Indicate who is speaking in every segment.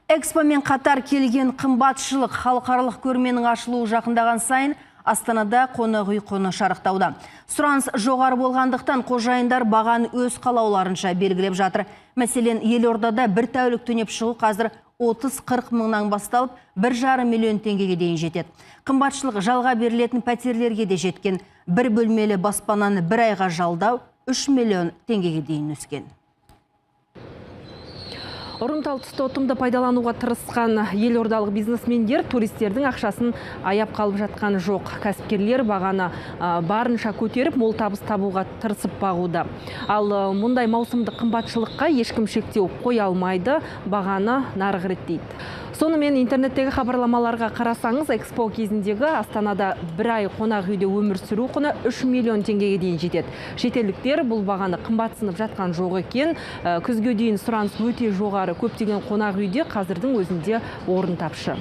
Speaker 1: Экспомен қатар келген қымбатшылық халықаралық көрменің ашылуы жақындаған сайын Астанада қонақ үй құны шарықтауда. Сұраныс жоғары болғандықтан қожайындар бағаны өз қалауларынша белгілеп жатыр. Мәселен, Елордада бір тәулік түнеп шығу қазір 30-40 мыңнан басталып, 1,5 миллион теңгеге дейін жетеді. Қымбатшылық жалға берілетін пәтерлерге де жеткен. Бір бөлмелі баспананы бір айға жалдау 3 миллион теңгеге дейін өскен.
Speaker 2: Ұрымтал тұсты ұтымды пайдалануға тырысқан елордалық бизнесмендер туристердің ақшасын аяп қалып жатқан жоқ. Кәсіпкерлер бағаны барынша көтеріп, мол табыс табуға тырысып бағуда. Ал мұндай маусымдық қымбатшылыққа ешкім шектеу қоя алмайды, бағаны нарық реттейді. Сонымен интернеттегі хабарламаларға қарасаңыз, экспо кезіндегі Астанада бір ай қонақ үйде өмір сүру құны 3 миллион теңгеге дейін жетеді. Шетелдіктер бұл бағаны қымбатсынып жатқан жоқ екен. Күзге дейін сұраныс өте жоғары, көптеген қонақ үйде қазірдің өзінде орын тапшы.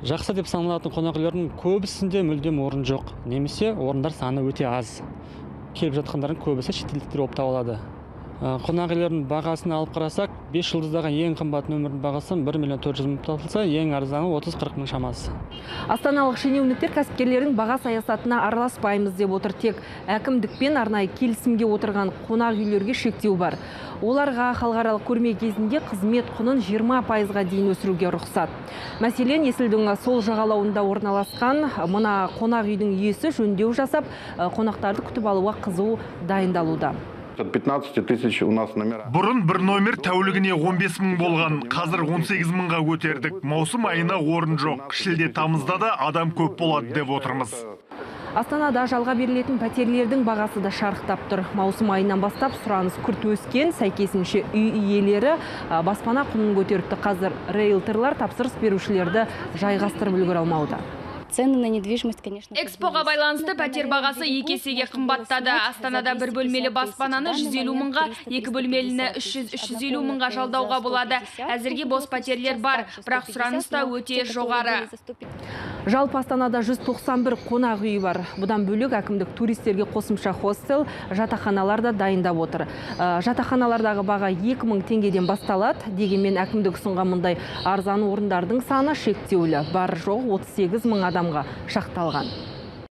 Speaker 3: Жақсы деп саналатын қонақ үйлердің көбісінде мүлдем орын жоқ. Немесе орындар саны өте аз. Келіп жатқандардың көбісі шетелдіктер болып табылады. Қонақ үйлердің бағасын алып қарасақ, 5 жылдыздағы ең қымбат нөмірдің бағасы 1 миллион 400 мың табылса, ең арзаны 30-40 мың шамасы.
Speaker 2: Астаналық шенеуніктер кәсіпкерлердің баға саясатына араласпаймыз деп отыр. Тек әкімдікпен арнайы келісімге отырған қонақ үйлерге шектеу бар. Оларға халықаралық көрме кезінде қызмет құнын 20%-ға дейін өсіруге рұқсат. Мәселен, Есілдің сол жағалауында орналасқан мына қонақ үйдің иесі жөндеу жасап, қонақтарды күтіп алуға қызу дайындалуда.
Speaker 4: 15 тысяч у нас номера.
Speaker 5: Бұрын бір номер тәулігіне 15 мың болған, қазір 18 мыңға көтердік. Маусым айына орын жоқ. Шілде тамызда да адам көп болады деп отырмыз.
Speaker 2: Астанада жалға берілетін пәтерлердің бағасы да шарықтап тұр. Маусым айынан бастап сұраныс күрт өскен, сәйкесінше үй иелері баспана құнын көтеріпті. Қазір риэлторлар тапсырыс берушілерді жайғастырып үлгере алмауда.
Speaker 6: Цены на недвижимость, конечно.
Speaker 7: Экспоға байланысты пәтер бағасы 2 есеге қымбаттады. Астанада бір бөлмелі баспананы 150 мыңға, 2 бөлмеліні 300-350 мыңға жалдауға болады. Әзірге бос пәтерлер бар, бірақ сұраныс та өте жоғары.
Speaker 2: Жалпы Астанада 191 қонақ үйі бар. Бұдан бөлек әкімдік туристерге қосымша хостел, жатақханалар да дайындап отыр. Жатақханалардағы баға 2000 теңгеден басталады. Дегенмен әкімдік ұсынған мұндай арзан орындардың саны шектеулі. Бар жоқ 38 мың адамға шақталған.